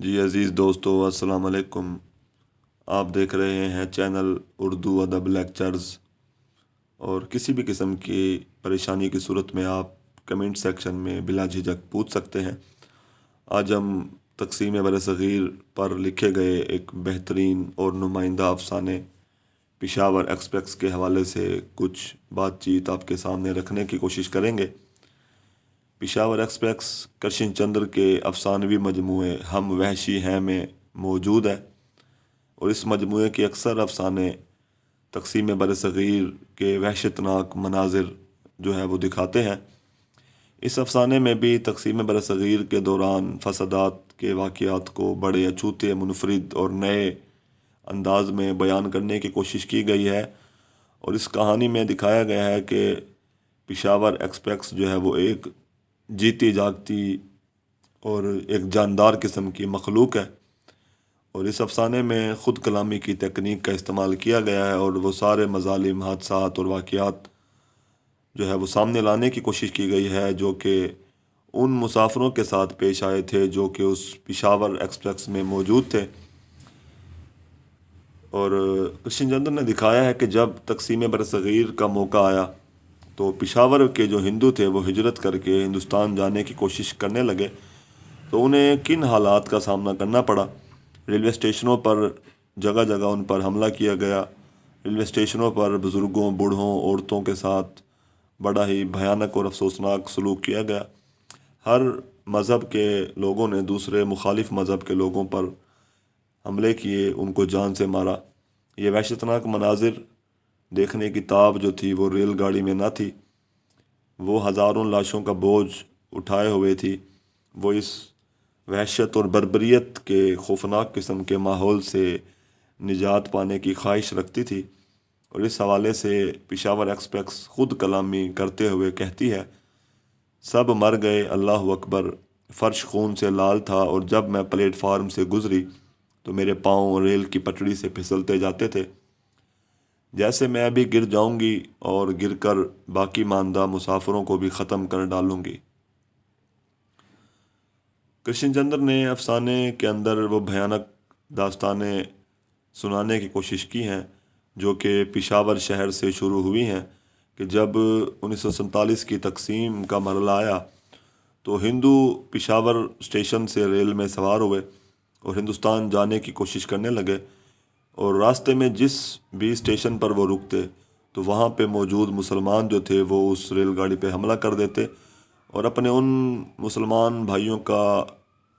جی عزیز دوستو السلام علیکم۔ آپ دیکھ رہے ہیں چینل اردو ادب لیکچرز، اور کسی بھی قسم کی پریشانی کی صورت میں آپ کمنٹ سیکشن میں بلا جھجک پوچھ سکتے ہیں۔ آج ہم تقسیم برصغیر پر لکھے گئے ایک بہترین اور نمائندہ افسانے پشاور ایکسپریس کے حوالے سے کچھ بات چیت آپ کے سامنے رکھنے کی کوشش کریں گے۔ پشاور ایکسپریس کرشن چندر کے افسانوی مجموعے ہم وحشی ہیں میں موجود ہے، اور اس مجموعے کے اکثر افسانے تقسیم برصغیر کے وحشتناک مناظر جو ہے وہ دکھاتے ہیں۔ اس افسانے میں بھی تقسیم برصغیر کے دوران فسادات کے واقعات کو بڑے اچھوتے، منفرد اور نئے انداز میں بیان کرنے کی کوشش کی گئی ہے، اور اس کہانی میں دکھایا گیا ہے کہ پشاور ایکسپریس جو ہے وہ ایک جیتی جاگتی اور ایک جاندار قسم کی مخلوق ہے، اور اس افسانے میں خود کلامی کی تکنیک کا استعمال کیا گیا ہے، اور وہ سارے مظالم، حادثات اور واقعات جو ہے وہ سامنے لانے کی کوشش کی گئی ہے جو کہ ان مسافروں کے ساتھ پیش آئے تھے جو کہ اس پشاور ایکسپریس میں موجود تھے۔ اور کرشن چندر نے دکھایا ہے کہ جب تقسیم برصغیر کا موقع آیا تو پشاور کے جو ہندو تھے وہ ہجرت کر کے ہندوستان جانے کی کوشش کرنے لگے، تو انہیں کن حالات کا سامنا کرنا پڑا۔ ریلوے اسٹیشنوں پر جگہ جگہ ان پر حملہ کیا گیا، ریلوے اسٹیشنوں پر بزرگوں، بوڑھوں، عورتوں کے ساتھ بڑا ہی بھیانک اور افسوسناک سلوک کیا گیا۔ ہر مذہب کے لوگوں نے دوسرے مخالف مذہب کے لوگوں پر حملے کیے، ان کو جان سے مارا۔ یہ وحشتناک مناظر دیکھنے کی تاب جو تھی وہ ریل گاڑی میں نہ تھی، وہ ہزاروں لاشوں کا بوجھ اٹھائے ہوئے تھی۔ وہ اس وحشت اور بربریت کے خوفناک قسم کے ماحول سے نجات پانے کی خواہش رکھتی تھی، اور اس حوالے سے پشاور ایکسپریس خود کلامی کرتے ہوئے کہتی ہے: سب مر گئے، اللہ اکبر، فرش خون سے لال تھا، اور جب میں پلیٹ فارم سے گزری تو میرے پاؤں ریل کی پٹڑی سے پھسلتے جاتے تھے، جیسے میں ابھی گر جاؤں گی اور گر کر باقی ماندہ مسافروں کو بھی ختم کر ڈالوں گی۔ کرشن چندر نے افسانے کے اندر وہ بھیانک داستانیں سنانے کی کوشش کی ہیں جو کہ پشاور شہر سے شروع ہوئی ہیں، کہ جب 1947 کی تقسیم کا مرحلہ آیا تو ہندو پشاور اسٹیشن سے ریل میں سوار ہوئے اور ہندوستان جانے کی کوشش کرنے لگے، اور راستے میں جس بھی اسٹیشن پر وہ رکتے تو وہاں پہ موجود مسلمان جو تھے وہ اس ریل گاڑی پہ حملہ کر دیتے اور اپنے ان مسلمان بھائیوں کا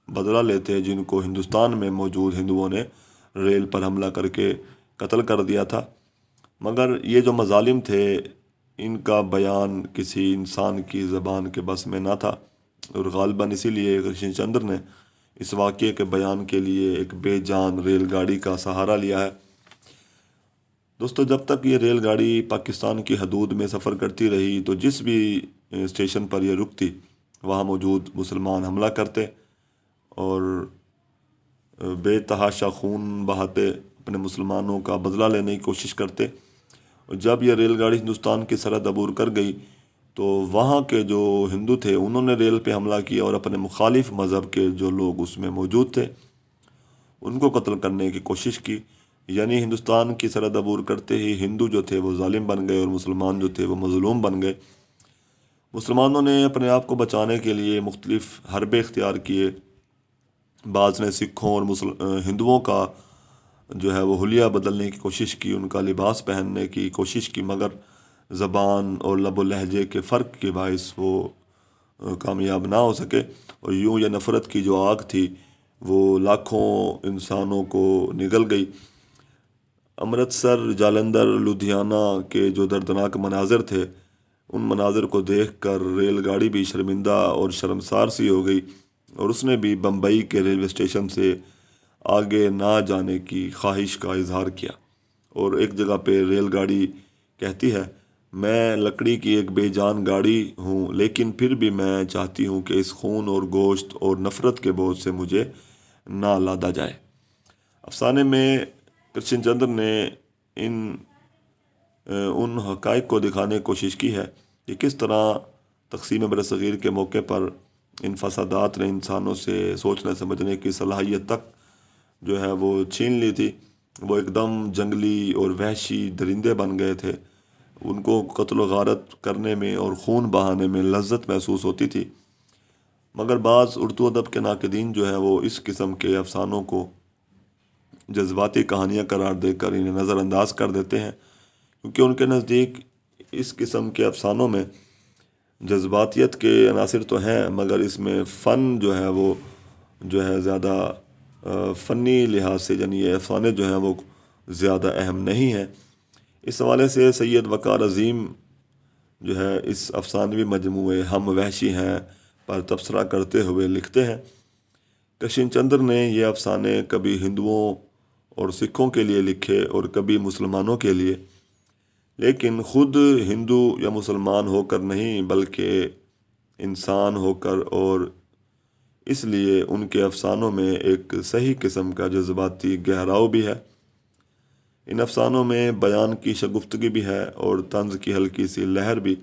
بدلہ لیتے جن کو ہندوستان میں موجود ہندوؤں نے ریل پر حملہ کر کے قتل کر دیا تھا۔ مگر یہ جو مظالم تھے ان کا بیان کسی انسان کی زبان کے بس میں نہ تھا، اور غالباً اسی لیے کرشن چندر نے اس واقعے کے بیان کے لیے ایک بے جان ریل گاڑی کا سہارا لیا ہے۔ دوستو، جب تک یہ ریل گاڑی پاکستان کی حدود میں سفر کرتی رہی تو جس بھی اسٹیشن پر یہ رکتی وہاں موجود مسلمان حملہ کرتے اور بے تحاشا خون بہاتے اپنے مسلمانوں کا بدلہ لینے کی کوشش کرتے، اور جب یہ ریل گاڑی ہندوستان کی سرحد عبور کر گئی تو وہاں کے جو ہندو تھے انہوں نے ریل پہ حملہ کیا اور اپنے مخالف مذہب کے جو لوگ اس میں موجود تھے ان کو قتل کرنے کی کوشش کی۔ یعنی ہندوستان کی سرحد عبور کرتے ہی ہندو جو تھے وہ ظالم بن گئے اور مسلمان جو تھے وہ مظلوم بن گئے۔ مسلمانوں نے اپنے آپ کو بچانے کے لیے مختلف حربے اختیار کیے، بعض نے سکھوں اور ہندوؤں کا جو ہے وہ حلیہ بدلنے کی کوشش کی، ان کا لباس پہننے کی کوشش کی، مگر زبان اور لب و لہجے کے فرق کے باعث وہ کامیاب نہ ہو سکے، اور یوں یہ نفرت کی جو آگ تھی وہ لاکھوں انسانوں کو نگل گئی۔ امرتسر، جالندھر، لدھیانہ کے جو دردناک مناظر تھے ان مناظر کو دیکھ کر ریل گاڑی بھی شرمندہ اور شرمسار سی ہو گئی، اور اس نے بھی بمبئی کے ریلوے اسٹیشن سے آگے نہ جانے کی خواہش کا اظہار کیا۔ اور ایک جگہ پہ ریل گاڑی کہتی ہے: میں لکڑی کی ایک بے جان گاڑی ہوں، لیکن پھر بھی میں چاہتی ہوں کہ اس خون اور گوشت اور نفرت کے بوجھ سے مجھے نہ لادا جائے۔ افسانے میں کرشن چندر نے ان حقائق کو دکھانے کی کوشش کی ہے کہ کس طرح تقسیم برصغیر کے موقع پر ان فسادات نے انسانوں سے سوچنے سمجھنے کی صلاحیت تک جو ہے وہ چھین لی تھی. وہ ایک دم جنگلی اور وحشی درندے بن گئے تھے. ان کو قتل و غارت کرنے میں اور خون بہانے میں لذت محسوس ہوتی تھی. مگر بعض اردو ادب کے ناقدین جو ہے وہ اس قسم کے افسانوں کو جذباتی کہانیاں قرار دے کر انہیں نظر انداز کر دیتے ہیں، کیونکہ ان کے نزدیک اس قسم کے افسانوں میں جذباتیت کے عناصر تو ہیں، مگر اس میں فن جو ہے وہ جو ہے زیادہ فنی لحاظ سے، یعنی یہ افسانے جو ہیں وہ زیادہ اہم نہیں ہیں. اس حوالے سے سید وقار عظیم جو ہے اس افسانوی مجموعے ہم وحشی ہیں پر تبصرہ کرتے ہوئے لکھتے ہیں، کرشن چندر نے یہ افسانے کبھی ہندوؤں اور سکھوں کے لیے لکھے اور کبھی مسلمانوں کے لیے، لیکن خود ہندو یا مسلمان ہو کر نہیں بلکہ انسان ہو کر، اور اس لیے ان کے افسانوں میں ایک صحیح قسم کا جذباتی گہراؤ بھی ہے. ان افسانوں میں بیان کی شگفتگی بھی ہے اور طنز کی ہلکی سی لہر بھی،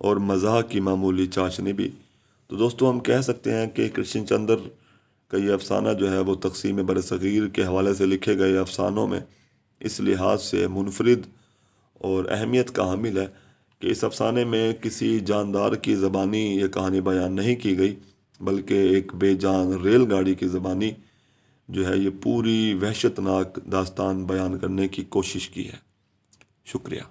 اور مزاح کی معمولی چاشنی بھی. تو دوستو ہم کہہ سکتے ہیں کہ کرشن چندر کا یہ افسانہ جو ہے وہ تقسیم برصغیر کے حوالے سے لکھے گئے افسانوں میں اس لحاظ سے منفرد اور اہمیت کا حامل ہے کہ اس افسانے میں کسی جاندار کی زبانی یہ کہانی بیان نہیں کی گئی، بلکہ ایک بے جان ریل گاڑی کی زبانی جو ہے یہ پوری وحشت ناک داستان بیان کرنے کی کوشش کی ہے. شکریہ.